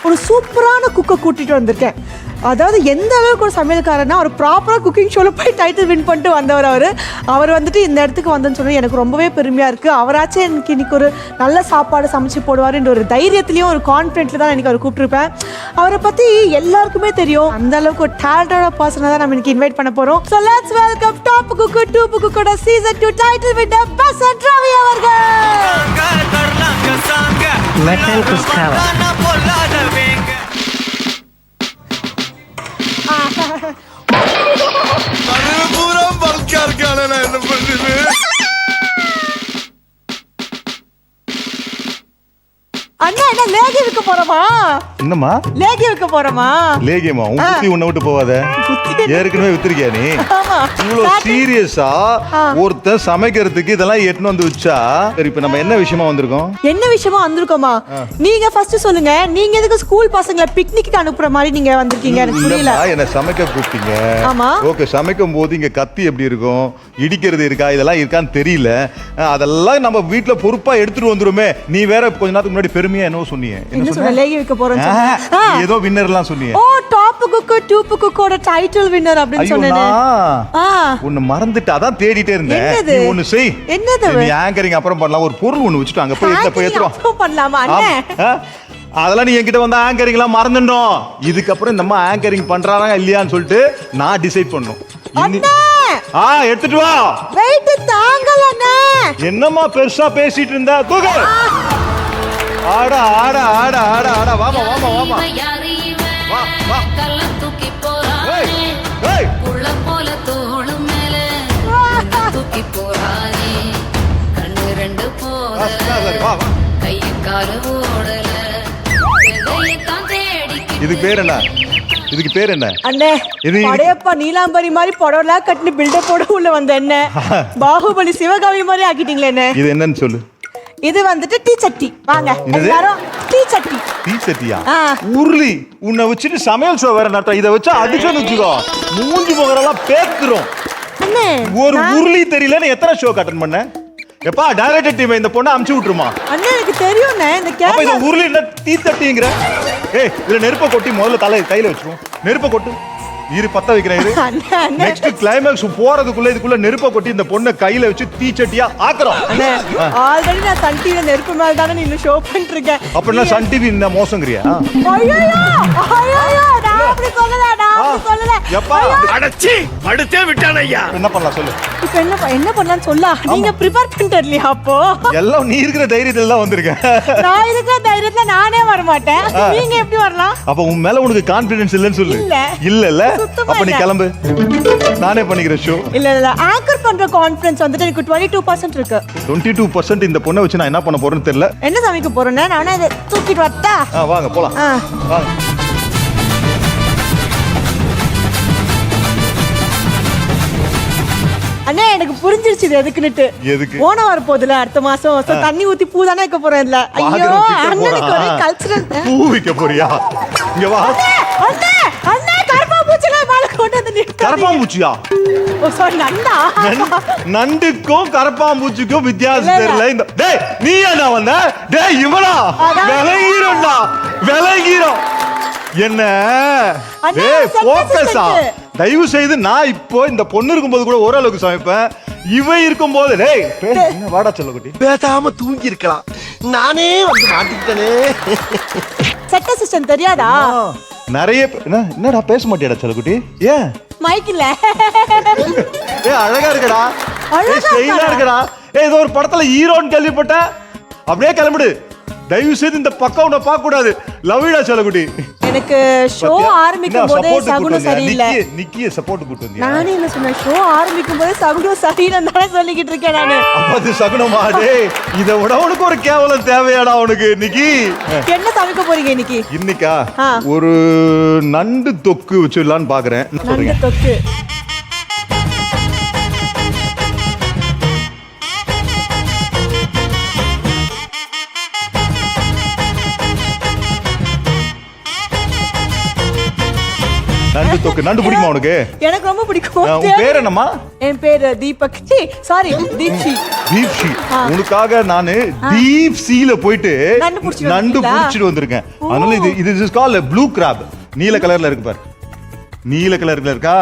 ஒரு சூப்பரான குக்கை கூட்டிட்டு வந்திருக்கேன். அதாவது எந்த அளவுக்கு ஒரு சமையல்காரனா ஒரு ப்ராப்பராக குக்கிங் ஷோவில் போய் டைட்டில் வின் பண்ணிட்டு வந்தவர் அவர் வந்துட்டு இந்த இடத்துக்கு வந்தேன்னு சொல்லி எனக்கு ரொம்பவே பெருமையாக இருக்குது. அவராச்சும் எனக்கு இன்னைக்கு ஒரு நல்ல சாப்பாடு சமைச்சு போடுவாருன்ற ஒரு தைரியத்துலேயும் ஒரு கான்ஃபிடென்ட்ல தான் எனக்கு அவர் கூப்பிட்டுருப்பேன். அவரை பற்றி எல்லாருக்குமே தெரியும். அந்த அளவுக்கு ஒரு டேலண்டடான பர்சனை தான் நம்ம இன்னைக்கு இன்வைட் பண்ண போகிறோம். So let's welcome top cook dupe குக்கோட season 2 title winner Basant Ravi அவர்கள். என்ன பண்ணுது? அண்ணா என்ன லேகி விற்க போறோமா? என்னம்மா லேகி விற்க போறோமா? லேகியமா? உன் புத்தி உன்னை விட்டு போவாத. ஏற்கனவே வித்திருக்கியா நீ? இவ்வளவு சீரியஸா ஒருத்தன் சமைக்கிறதுக்கு இதெல்லாம் எட்டுன்னு வந்து வச்சா சரி. இப்ப நம்ம என்ன விஷயமா வந்திருக்கோம்? என்ன விஷயமா வந்திருக்கோமா? நீங்க ஃபர்ஸ்ட் சொல்லுங்க. நீங்க எதுக்கு ஸ்கூல் பசங்களை பிக்னிக்கு அனுப்புற மாதிரி நீங்க வந்திருக்கீங்க? எனக்கு புரியல. என்ன சமைக்க கூப்பிட்டீங்க? ஆமா. ஓகே, சமைக்கும் போது இங்க கத்தி எப்படி இருக்கும், இடிக்கிறது இருக்கா, இதெல்லாம் இருக்கான்னு தெரியல. அதெல்லாம் நம்ம வீட்டுல பொறுப்பா எடுத்துட்டு வந்துருமே. நீ வேற கொஞ்ச நேரத்துக்கு முன்னாடி பெருமையா என்னவோ சொன்னீங்க. என்ன சொன்ன? லேகி விற்க போறேன்னு ஏதோ வின்னர்லாம் சொன்னீங்க. ஓ, டாப் குக்கு டூப் குக்கோட டைட்டில் வின்னர் அப்படின்னு சொன்னேனே. உன்னை மறந்துட்டு அதான் தேடிட்டே இருந்தேன். நீ ஒன்னு செய். என்னது? நீ ஆங்கரிங் அப்புறம் பண்ணலாம். ஒரு பொருள் ஒன்னு வச்சுட்டு அங்க போய் எடுத்துட்டு அப்புறம் பண்ணலாமா அண்ணே? அதெல்லாம் நீ என்கிட்ட வந்து ஆங்கரிங் எல்லாம் மறந்துட்டோம். இதுக்கப்புறம் நம்ம ஆங்கரிங் பண்றாங்க இல்லையான்னு சொல்லிட்டு நான் டிசைட் பண்ணும். எடுத்துட்டு வா. வெயிட் தாங்கலண்ணே. என்னம்மா பெருசா பேசிட்டு இருந்தா? தூக்கு. ஆடா ஆடா ஆடா ஆடா ஆடா. வாமா வாமா வாமா. வா வா. கல்ல தூக்கி போறானே. ஏய் புள்ள போல தோளு மேல தூக்கி போறானே. கண்ணு ரெண்டு போல. வா வா. கை கால் ஓடல. எதையத்தான் தேடி. இதுக்கு பேர் என்ன? இதுக்கு பேர் என்ன அண்ணே? படையப்பா நீலாம்பரி மாதிரி புடவலா கட்டினு பில்டப் போட உள்ள வந்த என்ன பாகுபலி சிவகாமி மாதிரி ஆக்கிட்டீங்களே என்ன? இது என்னன்னு சொல்லு. இது வந்துட்டு டீ சட்டி. வாங்க எல்லாரும் டீ சட்டி. டீ சட்டியா? உருளி. உன்னை வச்சுட்டு சமையல் ஷோ வேற நடத்த. இதை வச்சு அடிச்சோன்னு வச்சுக்கோ மூஞ்சி முகரெல்லாம் பேத்துரும். அண்ணே ஒரு உருளி தெரியலன்னு எத்தனை ஷோ அட்டெண்ட் பண்ண? எப்பா டைரக்டர் டீம் இந்த பொண்ணை அமுச்சு விட்டுருமா? அண்ணே எனக்கு தெரியும்ண்ணே. இந்த கேப் இந்த உருளி என்ன டீ சட்டிங்கற? ஏய் இதுல நெருப்பை கொட்டி முதல்ல கையில வச்சுருவோம். நெருப்பை கொட்டு. இரு பத்த வைக்கிறேன். நெக்ஸ்ட் கிளைமாக்ஸ் போறதுக்குள்ள இதுக்குள்ள நெருப்பை கொட்டி இந்த பொண்ணை கையில வச்சு தீச்சட்டியா ஆக்குறோம். ஆல்ரெடி நான் சன் டிவி நெருப்பு மேல தானே நீ ஷோ பண்ணிட்டு இருக்கேன். அப்படின்னா சன் டிவி என்ன மோசங்கறியா? ஐயோ ஐயோ நான் அப்படி சொல்லல. நான் அப்படி சொல்லல. எப்பா அடச்சி அடுத்தே விட்டானே ஐயா. என்ன பண்ணலாம் சொல்லு. இப்போ என்ன பண்ணலாம்னு சொல்ல. நீங்க ப்ரிப்பேர் பண்ணிட்டீங்களா? அப்போ எல்லாம் நீ இருக்கிற தைரியத்துல தான் வந்திருக்கேன். நான் இருக்கிற தைரியத்துல நானே வர மாட்டேன். நீங்க எப்படி வரலாம்? அப்ப உன் மேல உனக்கு கான்ஃபிடன்ஸ் இல்லன்னு சொல்லு. இல்ல இல்ல. அப்ப நீ கிளம்பு. நானே பண்ணிக்கிறேன் ஷோ. இல்ல ஆங்கர் பண்ற கான்ஃபிடன்ஸ் வந்துட்டு எனக்கு 22% இருக்கு. 22% இந்த பொண்ணை வச்சு நான் என்ன பண்ண போறேன்னு தெரியல. என்ன சமைக்க போறேன்னா நானே இத தூக்கிட்டு வரட்டா? வாங்க போலாம். வாங்க. அண்ணே எனக்கு புரிஞ்சிருச்சு இது எதுக்குன்னுட்டு. எதுக்கு? ஓண வர போகுதுல அடுத்த மாசம். தண்ணி ஊத்தி பூ தானே வைக்க போறேன். இல்ல ஐயோ அண்ணனுக்கு ஒரு கல்ச்சரல். பூ வைக்க போறியா? இங்க வா. அண்ணே அண்ணே கரப்பாம்பூச்சில மேல கொண்டு வந்து நிறுத்து. கரப்பாம்பூச்சியா? ஓ சாரி நண்டா. நண்டுக்கும் கரப்பாம்பூச்சிக்கும் வித்தியாசம் தெரியல. இந்த டேய் நீ என்ன வந்த? டேய் இவனா விலகிரோடா விலகிரோ. என்ன ஏய் ஃபோக்கஸா. தயவு செய்து நான் இப்போ இந்த பொண்ணு இருக்கும்போது கூட ஓரளவுக்கு சமைப்பேன். இவ இருக்கும்போது டேய் என்ன வாடா செல்லக்குட்டி பேசாம தூங்கி இருக்கலாம். நானே வந்து மாட்டிக்கிட்டனே. செட் அசிஸ்டன்ட் தெரியாதா? நிறைய என்னடா பேச மாட்டியாடா செல்லக்குட்டி? ஏன் மைக் இல்ல? ஏய் அழகா இருக்கடா. ஏய் ஸ்டைலா இருக்கடா. ஏய் இது ஒரு படத்துல ஹீரோன்னு கேள்விப்பட்டேன். அப்படியே கிளம்பிடு. தயவு செய்து இந்த பக்கம் உன்னை பார்க்க கூடாது. லவ் யூடா செல்லக்குட்டி. எனக்கு ஷோ ஆரம்பிக்கும் போதே சகுனம் சரியில்லை. நிக்கிய சப்போர்ட் கூட்டி வந்தியா? நானே என்ன சொன்னேன்? ஷோ ஆரம்பிக்கும் போதே சகுனம் சரியில்லைன்னு தானே சொல்லிக்கிட்டு இருக்கேன் நானு. அப்ப அது சகுனமா? டேய் இத விட உனக்கு ஒரு கேவலம் தேவையாடா உனக்கு? நிக்கி என்ன சமைக்க போறீங்க இன்னைக்கு? இன்னைக்கா ஒரு நண்டு தொக்கு வச்சிடலான்னு பாக்குறேன். நண்டு தொக்கு. நண்டு தொக்கு. நண்டு பிடிக்குமா உனக்கு? எனக்கு ரொம்ப பிடிக்கும். உன் பேர் என்னம்மா? என் பேரு தீபக். சாரி, தீப்ஷி. தீப்ஷி. உனக்காக நானு டீப் சீல போயிட்டு நண்டு பிடிச்சிட்டு வந்திருக்கேன். அதனால இது இஸ் கால்ட் ப்ளூ கிராப். நீல கலர்ல இருக்கு பாரு. நீல கலர்ல இருக்கா?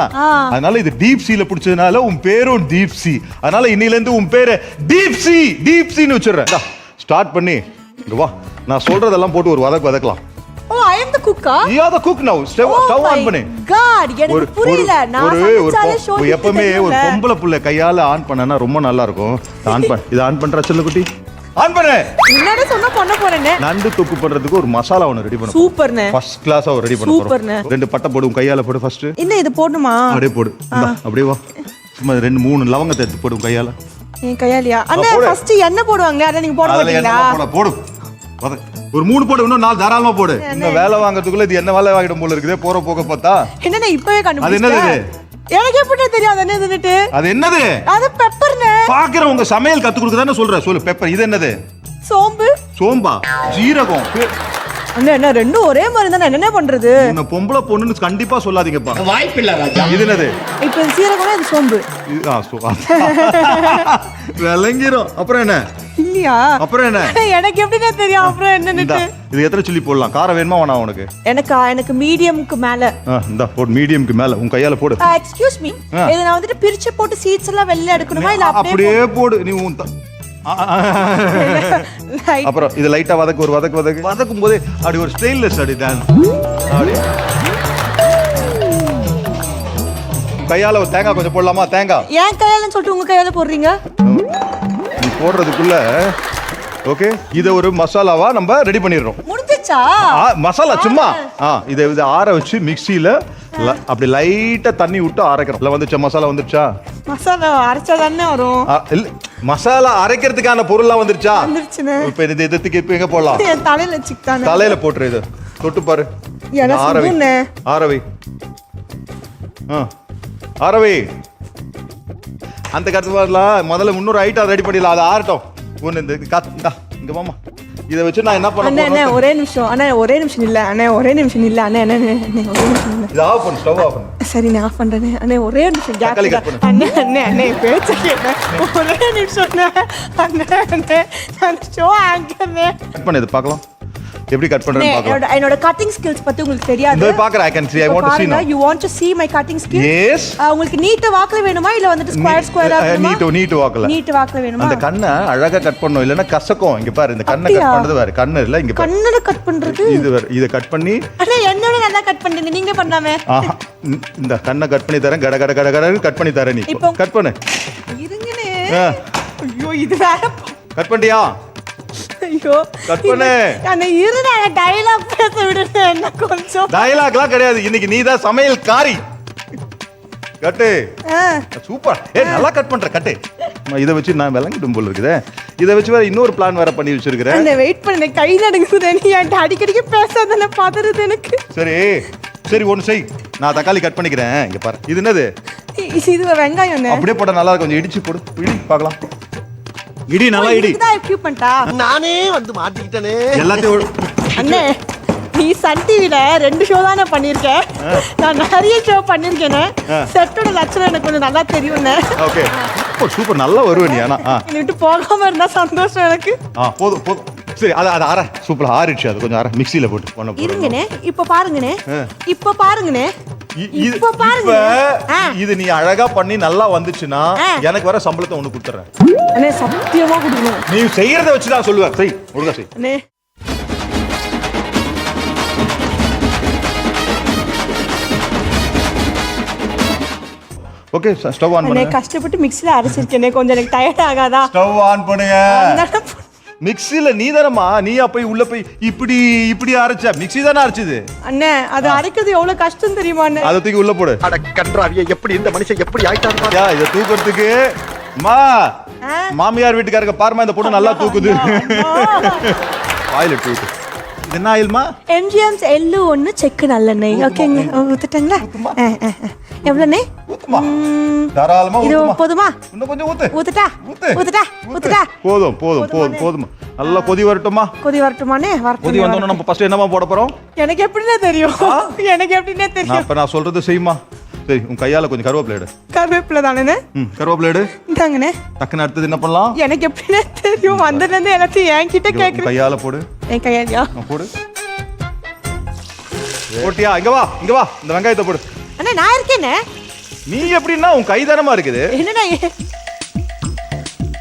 அதனால இது டீப் சீல பிடிச்சதுனால உன் பேரும் டீப் சி. அதனால இன்னில இருந்து உன் பேரு டீப் சி. டீப் சின்னு வச்சிடுறேன். ஸ்டார்ட் பண்ணி இங்க வா. நான் சொல்றதெல்லாம் போட்டு ஒரு வதக்கலாம். ஓ, I am the cook. You are the cook now. Stove on பண்ணு. God, எனக்கு புரியல. நான் சமைச்சாலே ஷோ. எப்பவுமே ஒரு பொம்பளை புள்ள கையால ஆன் பண்ணனா ரொம்ப நல்லா இருக்கும். ஆன் பண்ணு. இது ஆன் பண்ற செல்லக்குட்டி. ஆன் பண்ணு. என்னடா சொன்னா பண்ண போறேனே. நண்டு தொக்கு பண்றதுக்கு ஒரு மசாலா ஒன்னு ரெடி பண்ணு. சூப்பர்னே. ஃபர்ஸ்ட் கிளாஸா ரெடி பண்ண போறோம். ரெண்டு பட்டை போடு கையால போடு ஃபர்ஸ்ட். என்ன இது போடுமா? அப்படியே போடு. அப்படியே வா. சும்மா 2-3 லவங்கத்தை எடுத்து போடு கையால. என் கையாலியா? அண்ணா ஃபர்ஸ்ட் எண்ணெய் போடுவாங்க. அத நீங்க போட மாட்டீங்களா? போடு. ஒரு 3 போடு. இன்னும் 4 தாராளமா போடு. இந்த வேலை வாங்குறதுக்குள்ள இது என்ன வேலை வாங்கிடும் போல இருக்குதே. போற போக பார்த்தா என்னண்ணே இப்பவே கண்டுபிடிச்சேன். அது என்னது? எனக்கு எப்படி தெரியும் அது என்னதுன்னு? அது என்னது? அது பெப்பர்னே. பாக்குற உங்க சமையல் கத்து கொடுக்கதானே சொல்ற. சொல்லு. பெப்பர். இது என்னது? சோம்பு. சோம்பா? ஜீரகம். அண்ணா என்ன ரெண்டும் ஒரே மாதிரி தானே, என்ன பண்றது? இந்த பொம்பளை பொண்ணுன்னு கண்டிப்பா சொல்லாதீங்கப்பா. வாய்ப்பில்லை ராஜா. இது என்னது? இப்போ சீரகம்னா இது சோம்பு. விளங்கிரும். அப்புறம் என்ன? இல்லையா? அப்புறம் என்ன? எனக்கு எப்படினே தெரியும் அப்புறம் என்னன்னு. இது எத்தனை சில்லி போடலாம்? காரம் வேணுமா வேணா உனக்கு? எனக்கு மீடியம்க்கு மேல. இந்த போடு. மீடியம்க்கு மேல உன் கையால போடு. எக்ஸ்கியூஸ் மீ, இத நான் வந்துட்டு பிரிச்சு போட்டு சீட்ஸ் எல்லாம் வெளிய எடுக்கணுமா இல்ல அப்படியே போடு? நீ உன் அப்புறம் இது லைட்டா வதக்கும் போது அப்படி ஒரு ஸ்டைல்லெஸ் அப்படி தான். அப்படி கையால ஒரு தேங்காய் கொஞ்சம் போடலாமா? தேங்காய் ஏன் கையாலன்னு சொல்லிட்டு உங்க கையால போடுறீங்க? நீ போடுறதுக்குள்ள ஓகே. இத ஒரு மசாலாவா நம்ம ரெடி பண்ணிடுறோம். முடிஞ்சிச்சா? மசாலா சும்மா இதை ஆற வச்சு மிக்ஸியில அப்படி லைட்டா தண்ணி விட்டு அரைக்கிறோம். இல்ல வந்துச்சா? மசாலா வந்துருச்சா? மசாலா அரைச்சா தானே வரும். இல்ல மசாலா அரைக்கிறதுக்கான பொருள்லாம் வந்துருச்சா? வந்துருச்சுனே. இப்போ இந்த இதத்துக்கு இப்போ எங்க போடலாம்? என் தலையில வச்சுட்டானே. தலையில போட்டுரு. இது தொட்டு பாரு. ஆரவை. ஆரவை. அந்த கத்து வரலாம். முதல்ல இன்னொரு ஐட்டம் ரெடி பண்ணிடலாம். அது ஆறட்டும். ஒன்று இந்த இங்க மாமா இதை வச்சு நான் என்ன பண்ண போறேன்? ஒரே நிமிஷம் அண்ணா. ஒரே நிமிஷம் இல்ல அண்ணா. ஒரே நிமிஷம் இல்ல அண்ணா. ஒரே நிமிஷம் இல்ல. இது ஆஃப் பண்ணு. ஸ்டவ் ஆஃப் பண்ணு. சரி நான் ஆஃப் பண்றேனே அண்ணா. ஒரே நிமிஷம் கேப் அண்ணா. பேச்ச கேட்டேன். ஒரே நிமிஷம் அண்ணா. நான் ஷோ ஆங்கர்னே. கட் பண்ணு. இது பார்க்கலாம் எப்படி கட் பண்றேன்னு பார்க்கலாம். என்னோட கட்டிங் ஸ்கில்ஸ் பத்தி உங்களுக்கு தெரியாது. நான் பார்க்கறேன். I can see. I want to see now. You want to see my cutting skills? Yes. உங்களுக்கு நீட் வாக்ல வேணுமா இல்ல வந்துட்டு ஸ்கொயரா வேணுமா? நீட் வாக்ல. நீட் வாக்ல வேணுமா? அந்த கண்ணை அழகா கட் பண்ணனும். இல்லனா கசக்கும். இங்க பாரு. இந்த கண்ணை கட் பண்றது வேற. கண்ணு இல்ல இங்க பாரு. கண்ணல கட் பண்றது இது வேற. இத கட் பண்ணி அண்ணா என்னோட நல்லா கட் பண்றீங்க. நீங்க பண்ணாமே. இந்த கண்ணை கட் பண்ணி தரேன். கட கட கட கட கட் பண்ணி தரேன். நீ கட் பண்ணு. இருங்கனே. ஐயோ இது வேற. கட் பண்ணியா? ஐயோ கட் பண்ணு. அண்ணா இருடா. டயலாக் பேச விடுங்க. என்ன கொஞ்சம் டயலாக்லாம் கிடையாது. இன்னைக்கு நீ தான் சமையல் காரி. கட்டு. சூப்பர். நல்லா கட் பண்ற. கட்டு. இத வச்சு நான் விளங்கிடும் போல இருக்குதே. இத வச்சு வேற இன்னொரு பிளான் வேற பண்ணி வச்சிருக்கேன். அண்ணா வெயிட் பண்ணு. கை நடுங்குது. நீ என்கிட்ட அடிக்கடிக்கு பேசாதன பாத்துறது எனக்கு. சரி ஒன்னு செய். நான் தக்காளி கட் பண்ணிக்கிறேன். இங்க பாரு. இது என்னது? இது வெங்காயம். அப்படியே போட்டா நல்லா இருக்கும். கொஞ்சம் இடிச்சு போடு. இடி பார்க்கலாம். இடி நல்லா இடி. இதுதான் எக்யூப்மென்ட்டா? நானே வந்து மாட்டிக்கிட்டேனே. எல்லாத்தையும் அண்ணே நீ சன் டிவில 2 ஷோ தானே பண்ணிருக்கேன். நான் நிறைய ஷோ பண்ணிருக்கேனே. செட்டோட லட்சணம் எனக்கு கொஞ்சம் நல்லா தெரியும்னே. ஓகே. சூப்பர். நல்லா வருவே நீ. ஆனா நீ விட்டு போகாம இருந்தா சந்தோஷம் எனக்கு. போதும். சரி அது அரை. சூப்பரா ஆறிடுச்சு. அது கொஞ்சம் அரை மிக்ஸில போட்டு பண்ண போறேன். இருங்கனே. இப்போ பாருங்கனே. இது நீ அழகா பண்ணி நல்லா வந்துச்சுன்னா எனக்கு வர சம்பளத்தை உனக்கு கொடுத்துறேன். அண்ணே சத்தியமா கொடுக்கணும். நீ செய்யறத வச்சு தான் சொல்லுவேன். செய். ஒழுங்கா செய். அண்ணே ஓகே. ஸ்டவ் ஆன் பண்ணு. கஷ்டப்பட்டு மிக்ஸில அரைச்சிருக்கேனே. கொஞ்சம் எனக்கு டயர்ட் ஆகாதா? ஸ்டவ் ஆன் பண்ணுங்க. மிக்ஸில நீ தானமா நீயா போய் உள்ள போய் இப்படி அரைச்ச? மிக்ஸி தானே அரைச்சது. அண்ணே அது அரைக்கிறது எவ்வளவு கஷ்டம் தெரியுமா அண்ணே? அத தூக்கி உள்ள போடு. அட கன்றாவியே. எப்படி இந்த மனுஷன் எப்படி ஆயிட்டாரு பாரு. இத தூக்குறதுக்கு மாமியார் வீட்டுக்காரங்க பாருமா. இந்த பொண்ணு நல்லா தூக்குது. ஆயில் தூக்கு. இது என்ன ஆயில்மா? MGM's எள்ளு செக்கு நல்லெண்ணெய். ஓகேங்க. ஊத்துட்டங்களா? எவ்வளவுனே? ஊத்துமா. தாராளமா ஊத்துமா. இது போதுமா? இன்னும் கொஞ்சம் ஊத்து. ஊத்துட்டா. போதும். நல்லா கொதி வரட்டுமா? கொதி வரட்டுமானே? கொதி வந்தோம்னா நம்ம ஃபர்ஸ்ட் என்னமா போட போறோம்? எனக்கு எப்படினே தெரியும். எனக்கு எப்படினே தெரியும். நான் சொல்றது செய்யுமா? சரி, உன் கையால கொஞ்சம் கருவேப்பிலை எடு. கருவேப்பிலை தானே? கருவேப்பிலை எடு. இந்தாங்கண்ணே. டக்குன்னு அடுத்தது என்ன பண்ணலாம்? எனக்கு எப்படினே தெரியும். வந்ததுல இருந்து எல்லாத்தையும் என்கிட்ட கேக்குறீங்க. கையால போடு. என் கையாலயா? போடு. போட்டியா? இங்க வா, இங்க வா. இந்த வெங்காயத்தை போடு. அண்ணா நான் இருக்கேனே. நீ எப்படின்னா உன் கை தானமா இருக்குது. என்னடா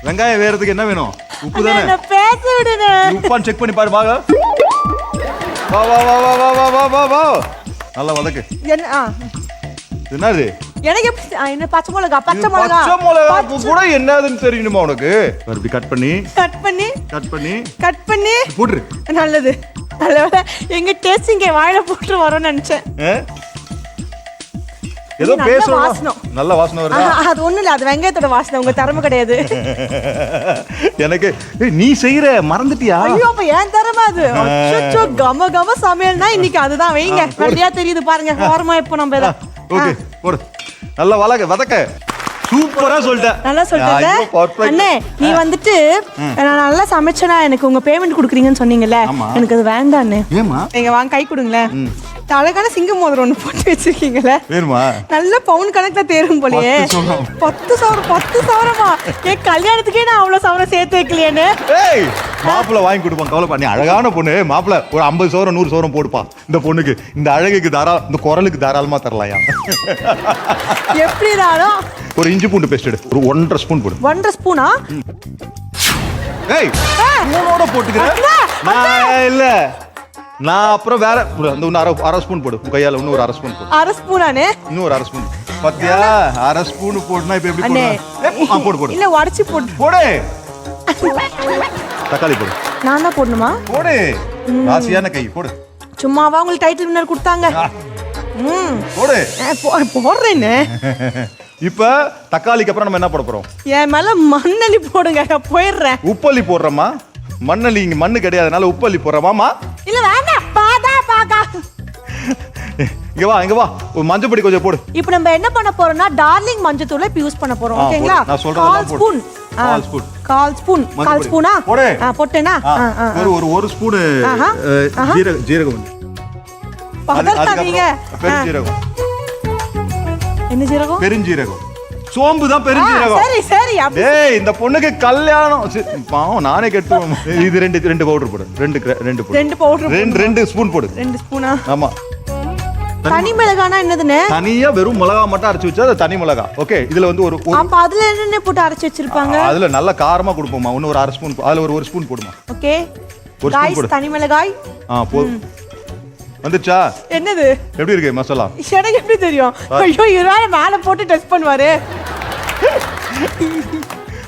வெங்காயம் வேறதுக்கு என்ன வேணும்? உப்பு தானே. நான் பேச விடுனே. உப்பான்னு செக் பண்ணி பாரு பாக. வா வா வா வா வா வா வா வா. நல்லா வதக்கு. என்ன என்னது? எனக்கு எப்படி என்ன பச்சை மிளகா கூட என்னதுன்னு தெரியணுமா உனக்கு? இப்படி கட் பண்ணி போடு. நல்லது. நல்லவேளை எங்க டேஸ்ட் இங்க வாயில போட்டு வரோம்னு நினைச்சேன். ஏதோ பேசணும். நல்ல வாசனை வருதா? அது ஒண்ணு இல்ல, அது வெங்காயத்தோட வாசனை. உங்க திறமை கிடையாது. எனக்கு நீ செய்யற மறந்துட்டியா? ஐயோ அப்ப ஏன் திறமை அது? அச்சோ கம கம சமையல்னா இன்னைக்கு அதுதான். வைங்க, நல்லியா தெரியுது பாருங்க. ஓரமா இப்போ நம்ம ஓகே போடு. நல்லா வதக்க. சூப்பரா சொல்லிட்டேன். நல்லா சொல்லிட்டேன். அண்ணே நீ வந்துட்டு நான் நல்லா சமைச்சேனா எனக்கு உங்க பேமெண்ட் கொடுக்குறீங்கன்னு சொன்னீங்கல்ல, எனக்கு அது வேண்டாம் அண்ணே. ஏமா? நீங்க வாங்க கை கொடுங்களேன். அழகான சிங்க மோதிரம் ஒண்ணு போட்டு வச்சிருக்கீங்களே, வேணுமா? நல்ல பவுன் கணக்குல தேரும் போலயே. 10 சவரமா? என் கல்யாணத்துக்கே நான் அவ்வளவு சவரம் சேர்த்து வைக்கலையேன்னு. மாப்பிள்ள வாங்கி கொடுப்பான், கவலை பண்ணி. அழகான பொண்ணு, மாப்பிள்ள ஒரு 50 சவரம் 100 சவரம் போடுப்பா இந்த பொண்ணுக்கு. இந்த அழகுக்கு இந்த குரலுக்கு தாராளமா தரலாயா? எப்படி தானோ? ஒரு இஞ்சி பூண்டு பேஸ்ட் எடு, ஒரு 1.5 ஸ்பூன் போடு. 1.5 ஸ்பூனா? ஸ்பூனோட போட்டுக்கிறேன் இல்ல. நான் அப்புறம் வேற இன்னும் அரை ஸ்பூன் போடு. கையால இன்னும் ஒரு 1/2 ஸ்பூன் போடு. 1/2 ஸ்பூனானே? இன்னும் ஒரு 1/2 ஸ்பூன். பாத்தியா? 1/2 ஸ்பூன் போடுனா இப்ப எப்படி போடுறேன்? போடு. இல்ல உடைச்சு போடு. போடு. தக்காளி போடு. நான் தான் போடணுமா? போடு. ராசியான கை போடு. சும்மாவா உங்களுக்கு டைட்டில் வின்னர் கொடுத்தாங்க? போடு. போடுறேன்னு. இப்ப தக்காளிக்கு அப்புறம் நம்ம என்ன போட போறோம்? என் மேல மண்ணலி போடுங்க, நான் போயிடுறேன். உப்பள்ளி போடுறமா? மண்ணலி இங்க மண்ணு கிடையாதுனால உப்பள்ளி போடுறமாமா? இல்ல வேண்டாம், பாக்கா. இங்க வா. ஒரு மஞ்சள் பொடி கொஞ்சம் போடு. இப்போ நம்ம என்ன பண்ண போறோம்னா டார்லிங் மஞ்சள் தூளை யூஸ் பண்ண போறோம். ஓகேங்களா? நான் சொல்றதெல்லாம் போடு. 1/4 ஸ்பூன். 1/4 ஸ்பூனா? போடு. போட்டேனா? ஒரு ஸ்பூன் ஜீரகம். பதறாதீங்க. பெருஞ்சீரகம். என்ன ஜீரகம்? பெருஞ்சீரகம். சோம்பு தான் பெருஞ்சீரகம். சரி. டேய் இந்த பொண்ணுக்கு கல்யாணம். பாவம் நானே கெட்டு. இது ரெண்டு பவுடர் போடு. ரெண்டு பவுடர். 2 ஸ்பூன் போடு. 2 ஸ்பூனா? ஆமா. தனி மிளகானா என்னதுனே? தனியா வெறும் மிளகா மட்டும் அரைச்சு வச்சா அது தனி மிளகா. ஓகே, இதுல வந்து ஒரு அப்ப அதுல என்னென்ன போட்டு அரைச்சு வச்சிருப்பாங்க? அதுல நல்ல காரமா கொடுப்போமா. இன்னும் ஒரு 1/2 ஸ்பூன். அதுல ஒரு ஸ்பூன் போடுமா. ஓகே. गाइस தனி மிளகாய். போடு. வந்துச்சா? என்னது? எப்படி இருக்கு மசாலா? எனக்கு எப்படி தெரியும்? ஐயோ இவரால மேல போட்டு டெஸ்ட் பண்ணுவாரு.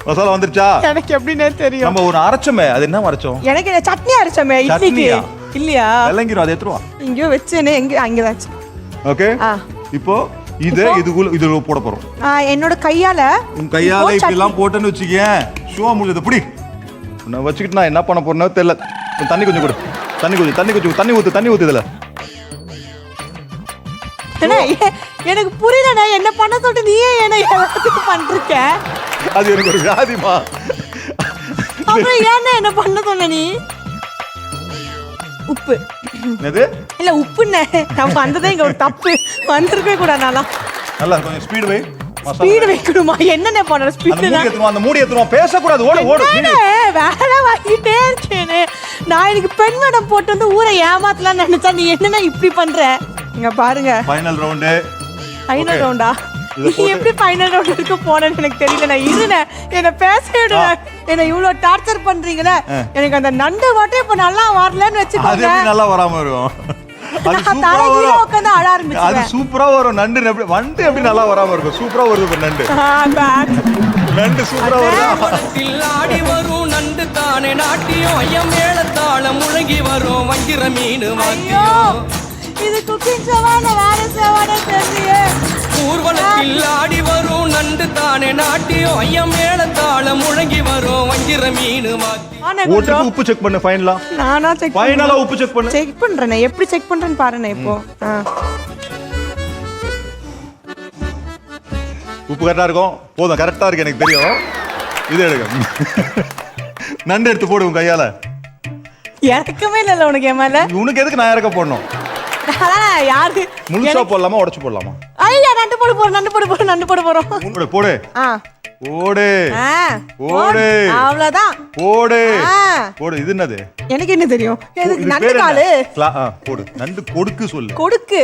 மசாலா வந்துச்சா? எனக்கு எப்படினே தெரியும். நம்ம ஒரு அரைச்சமே, அது என்ன அரைச்சோம்? எனக்கு சட்னி அரைச்சமே இட்லிக்கு. இல்லையா? வெள்ளங்கிரும். அது எத்துறவா? இங்க வெச்சேனே, அங்கதாச்சு. ஓகே. இப்போ இதுல போட போறோம். என்னோட கையால. உன் கையால இப்படி எல்லாம் போட்டேன்னு வெச்சுக்கேன். ஷோ முடிஞ்சது. புடி. நான் வச்சுக்கிட்டு நான் என்ன பண்ண போறேனோ தெரியல. தண்ணி கொஞ்சம் கொடு. தண்ணி ஊத்து இதுல. எனக்கு புரியலண்ணா, என்ன பண்ண சொல்லிட்டு நீயே என்ன எல்லாத்துக்கும் பண்றிருக்க? அது எனக்கு ஒரு வியாதிமா. அப்புறம் ஏன்னா என்ன பண்ண சொன்ன நீ? உப்பு. என்னது? இல்ல உப்புண்ணே. நம்ம வந்ததே இங்க ஒரு தப்பு. வந்திருக்கவே கூடாது. நல்லா கொஞ்சம் ஸ்பீடு வை. ஸ்பீடு வைக்கணுமா? என்னென்ன பண்ற ஸ்பீடு? அந்த மூடி ஏத்துறோம். பேசக்கூடாது. ஓடு. வேலை வாங்கிட்டே இருக்கேனே. நான் எனக்கு பெண் வேடம் போட்டு வந்து ஊரை ஏமாத்தலாம்னு நினைச்சா நீ என்னன்னா இப்படி பண்ற? இங்க பாருங்க. ஃபைனல் ரவுண்டா? நீ எப்படி ஃபைனல் ரவுண்ட் இருக்க போனேன்னு எனக்கு தெரியல. நான் இருந்தேன். என்ன பேச விடுங்க. என்ன இவ்வளவு டார்ச்சர் பண்றீங்களே. எனக்கு அந்த நண்டு வாட்டே இப்ப நல்லா வரலன்னு வச்சுக்கோங்க. அது எப்படி நல்லா வராம இருக்கும்? அது சூப்பரா வரும். நண்டு வண்டு எப்படி நல்லா வராம இருக்கும்? சூப்பரா வருது நண்டு. நண்டு சூப்பரா வருது. ஆடி வரும் நண்டு தானே நாட்டியம். ஐயம் மேளத்தாளம் முழங்கி வரும் வஞ்சிர மீன் வாத்தியம். இது குக்கிங் சவால வேற சவால தெரியல. ஊர்வலத்தில் ஆடி வரும் நண்டு தானே நாட்டியம். ஐயம் மேளத்தாளம் முழங்கி வரும் வஞ்சிர மீன் வாத்தியம். உப்பு செக் பண்ணு. ஃபைனலா உப்பு செக் பண்ணு. செக் பண்றேனே. எப்படி செக் பண்றேன்னு பாருங்க. இப்போ உப்பு கரெக்டா இருக்கும். போதும், கரெக்டா இருக்கு. எனக்கு தெரியும். இது எடுக்க நண்டு எடுத்து போடு உன் கையால. இறக்கமே இல்ல உனக்கு என் மேல. உனக்கு எதுக்கு நான் இறக்க போடணும்? யாரு முழுசா போடலாமா உடைச்சு போடலாமா? ஐயா நண்டு போட போறோம், நண்டு போட போறோம், நண்டு போட போறோம். போடு போடு போடு போடு. அவ்வளவுதான் போடு போடு. இது என்னது? எனக்கு என்ன தெரியும்? இது நண்டு பேர் காலு. என்ன? போடு. நண்டு கொடுக்கு சொல்லு. கொடுக்கு.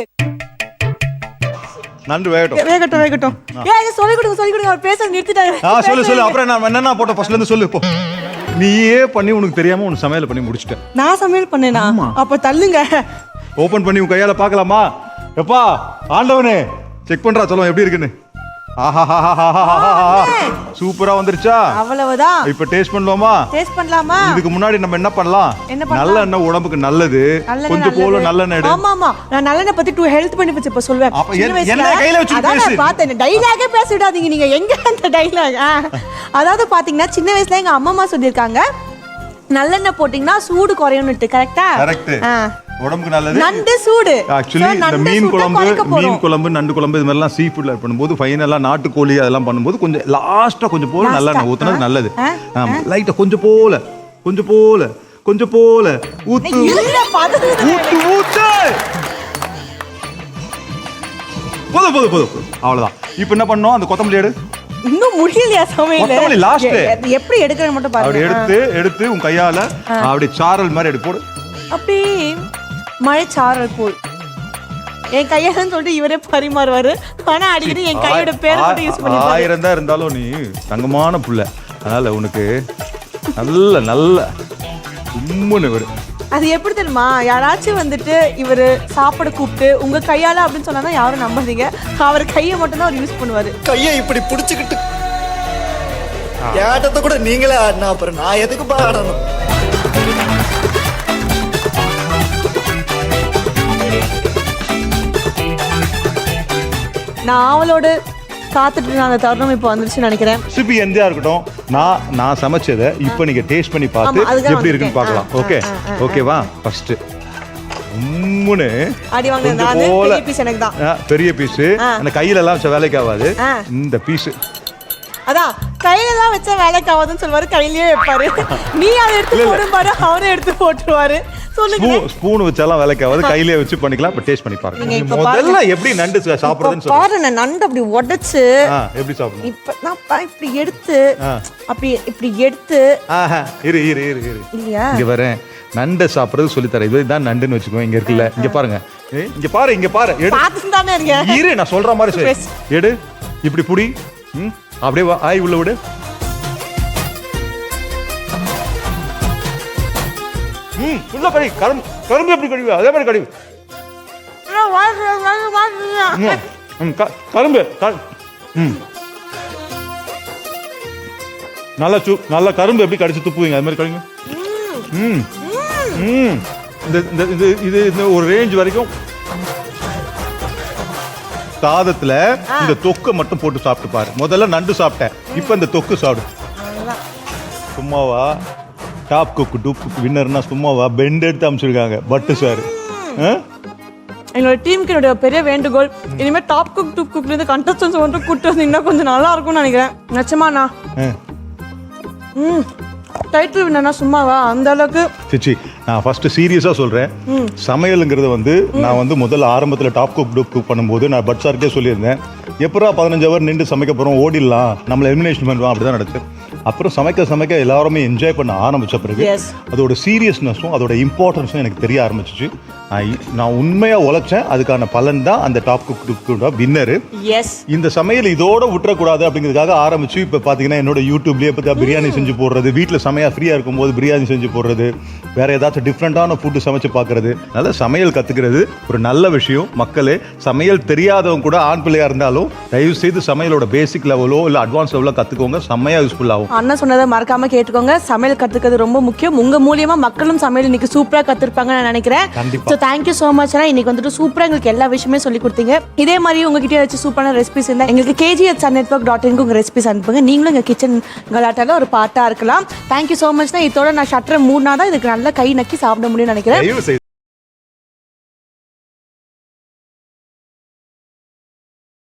நண்டு வேகட்டும். வேகட்டும் வேகட்டும். ஏய் சொல்லி கொடுங்க அவர் பேச நிறுத்திட்டாரு. சொல்லு சொல்லு. அப்புறம் நான் என்னென்ன போட்ட ஃபர்ஸ்ட்ல இருந்து சொல்லு போ. நீயே பண்ணி உனக்கு தெரியாம உன் சமையல் பண்ணி முடிச்சிட்டேன். நான் சமையல் பண்ணேனா? அப்ப தள்ளுங்க. ஓபன் பண்ணி உன் கையால பார்க்கலாமா? எப்பா ஆண்டவனே செக் பண்றா சொல்லுவோம் எப்படி இருக்குன்னு. சூப்பரா வந்துருச்சா? அவ்வளவுதான். இப்ப டேஸ்ட் பண்ணலாமா? டேஸ்ட் பண்ணலாமா? இதுக்கு முன்னாடி நம்ம என்ன பண்ணலாம்? நல்ல எண்ணெய் உடம்புக்கு நல்லது. கொஞ்சம் போல நல்ல எண்ணெய். ஆமா ஆமா. நான் நல்ல எண்ணெய் பத்தி 2 ஹெல்த் பெனிஃபிட்ஸ் இப்ப சொல்வேன். என்ன கையில வச்சு பேசு. அதான் பார்த்தேன். டைலாகே பேசிடாதீங்க நீங்க. எங்க அந்த டைலாக்? அதாவது பாத்தீங்கன்னா சின்ன வயசுல எங்க அம்மா சொல்லிருக்காங்க நல்லெண்ணெய் போட்டீங்கன்னா சூடு குறையும்னுட்டு. கரெக்ட்டா? கரெக்ட். உடம்புக்கு நல்லது. நண்டு சூடு. ஆக்சுவலி இந்த மீன் குழம்பு நண்டு குழம்பு இது மாதிரிலாம் சீ ஃபுட்ல பண்ணும்போது ஃபைனலா நாட்டுக்கோழி அதெல்லாம் பண்ணும்போது கொஞ்சம் லாஸ்டா கொஞ்சம் போல நல்லெண்ணெய் ஊத்துனது நல்லது. லைட்டா கொஞ்சம் போல ஊத்து ஊத்து. போதும் அவ்வளவுதான். இப்போ என்ன பண்ணோம்? அந்த கொத்தமல்லி எடு. இன்னும் முடியலையா சமையல்? கொத்தமல்லி லாஸ்ட். எப்படி எடுக்கறேன்னு மட்டும் பாருங்க. அப்படி எடுத்து உன் கையால அப்படி சாரல் மாதிரி எடுத்து போடு. அப்படி மழை சாரல் போல் என் கையாலன்னு சொல்லிட்டு இவரே பரிமாறுவாரு. ஆனா அடிக்கடி என் கையோட பேர் மட்டும் யூஸ் பண்ணி 1000 தான் இருந்தாலும் நீ தங்கமான புள்ள. அதனால உனக்கு நல்ல நல்ல உம்முன்னு வரும். அது எப்படி தெரியுமா? யாராச்சும் வந்துட்டு இவரு சாப்பிட கூப்பிட்டு உங்க கையால அப்படின்னு சொன்னா யாரும் நம்பாதீங்க. அவர் கையை மட்டும் தான் அவர் யூஸ் பண்ணுவாரு. கையை இப்படி புடிச்சுக்கிட்டு ஏட்டத்தை கூட நீங்களே ஆடினா அப்புறம் நான் எதுக்கு பாடணும்? நான் அவளோட காத்துட்டு அந்த தருணம் இப்போ வந்துருச்சுன்னு நினைக்கிறேன். ரெசிபி எந்தா இருக்கட்டும், நான் சமைச்சதை இப்போ நீங்க டேஸ்ட் பண்ணி பார்த்து எப்படி இருக்குன்னு பார்க்கலாம். ஓகேவா? ஃபர்ஸ்ட் உம்முன்னு அடி வாங்க. நான் பெரிய பீஸ் எனக்கு தான். பெரிய பீஸ். அந்த கையில எல்லாம் வச்ச வேலைக்கு ஆகாது. இந்த பீஸ் அதான் கையில தான் வச்ச வேலைக்கு ஆகாதுன்னு சொல்லுவாரு. கையிலேயே வைப்பாரு. நீ அதை எடுத்து போடும் பாரு, அவரே எடுத்து போட்டுருவாரு. ஸ்பூன் வச்சாலாம் வேலைக்கு ஆகாது. கையிலே வச்சு பண்ணிக்கலாம். இப்ப டேஸ்ட் பண்ணி பாருங்க. முதல்ல எப்படி நண்டு சாப்பிடுறதுன்னு சொல்லுங்க. பாருங்க நண்டு அப்படி உடைச்சு எப்படி சாப்பிடணும். இப்ப நான் இப்படி எடுத்து அப்படி இப்படி எடுத்து இரு இல்லையா இங்க வரேன். நண்டை சாப்பிடுறது சொல்லி தரேன். இதுதான் நண்டுன்னு வச்சுக்கோ. இங்க இருக்குல்ல, இங்க பாருங்க. இங்க பாரு இரு நான் சொல்ற மாதிரி சரி எடு. இப்படி புடி. அப்படியே ஆய் உள்ள விடு. உள்ள கழி. கரும்பு எப்படி கழுவி அதே மாதிரி கழுவி. கரும்பு நல்லா கரும்பு எப்படி கடிச்சு துப்புவீங்க அது மாதிரி கழுவி. இது ஒரு ரேஞ்ச் வரைக்கும் சாதத்துல இந்த தொக்கை மட்டும் போட்டு சாப்பிட்டு பாரு. முதல்ல நண்டு சாப்பிட்டேன், இப்ப இந்த தொக்கு சாப்பிடு. சும்மாவா? டாப் குக் டூப் குக் வின்னர்னா சும்மாவா? பெண்ட் எடுத்து அமைச்சிருக்காங்க பட்டு சார். என்னோட டீமுக்கு என்னோட பெரிய வேண்டுகோள், இனிமேல் டாப் குக் டூப் குக்ல இருந்து கண்டஸ்டன்ஸ் வந்து கூட்டு வந்தீங்கன்னா கொஞ்சம் நல்லா இருக்கும்னு நினைக்கிறேன். நிச்சயமாண்ணா. டைட்டில் வின்னா சும்மாவா? அந்த அளவுக்கு சிச்சி நான் ஃபர்ஸ்ட் சீரியஸா சொல்றேன். சமையலுங்கிறது வந்து நான் வந்து முதல்ல ஆரம்பத்தில் டாப் குக் டூப் குக் பண்ணும்போது நான் பட் சார்க்கே சொல்லியிருந்தேன், எப்படா 15 ஹவர் நின்று சமைக்க போறோம், ஓடிடலாம், நம்மளை எலிமினேஷன் பண்ணுவோம், அப்படிதான் நடக்குது. அப்புறம் சமைக்க எல்லாருமே என்ஜாய் பண்ண ஆரம்பிச்ச பிறகு அதோட சீரியஸ்னஸும் அதோட இம்பார்ட்டன்ஸும் எனக்கு தெரிய ஆரம்பிச்சிச்சு. நான் உண்மையா உழைச்சேன், அதுக்கான பலன் தான் அந்த டாப் குக் வின்னரு. இந்த சமையல் இதோட விட்டுறக்கூடாது அப்படிங்கிறதுக்காக ஆரம்பிச்சு இப்போ பார்த்தீங்கன்னா என்னோட யூடியூப்லேயே பார்த்தா பிரியாணி செஞ்சு போடுறது, வீட்டில் சமையல் ஃப்ரீயாக இருக்கும்போது பிரியாணி செஞ்சு போடுறது, வேற ஏதாச்சும் டிஃப்ரெண்டான ஃபுட்டு சமைச்சு பார்க்கறது. அதனால சமையல் கற்றுக்கிறது ஒரு நல்ல விஷயம். மக்களே, சமையல் தெரியாதவங்க கூட ஆண் பிள்ளையாக இருந்தாலும் தயவு செய்து சமையலோட பேசிக் லெவலோ இல்லை அட்வான்ஸ் லெவலோ கற்றுக்கோங்க. செம்மையாக யூஸ்ஃபுல் ஆகும். அண்ணன் சொன்னதை மறக்காம கேட்டுக்கோங்க. சமையல் கற்றுக்கிறது ரொம்ப முக்கியம். உங்க மூலியமா மக்களும் சமையல் இன்னைக்கு சூப்பராக கற்றுருப்பாங்கன்னு நான் நினைக்கிறேன். கண்டிப்பாக. Thank you so much. இன்னைக்கு வந்துட்டு சூப்பராக எங்களுக்கு எல்லா விஷயமே சொல்லி கொடுத்தீங்க. இதே மாதிரி உங்ககிட்ட ஏதாச்சும் சூப்பரான ரெசிபிஸ் இருந்தால் எங்களுக்கு kg@sunnetwork.in உங்கள் ரெசிபிஸ் அனுப்புங்க. நீங்களும் எங்கள் கிச்சன் கலாட்டால ஒரு பார்ட்டாக இருக்கலாம். Thank you so much. இதோட நான் ஷட்டரை மூடினா தான் இதுக்கு நல்லா கை நக்கி சாப்பிட முடியும்னு நினைக்கிறேன்.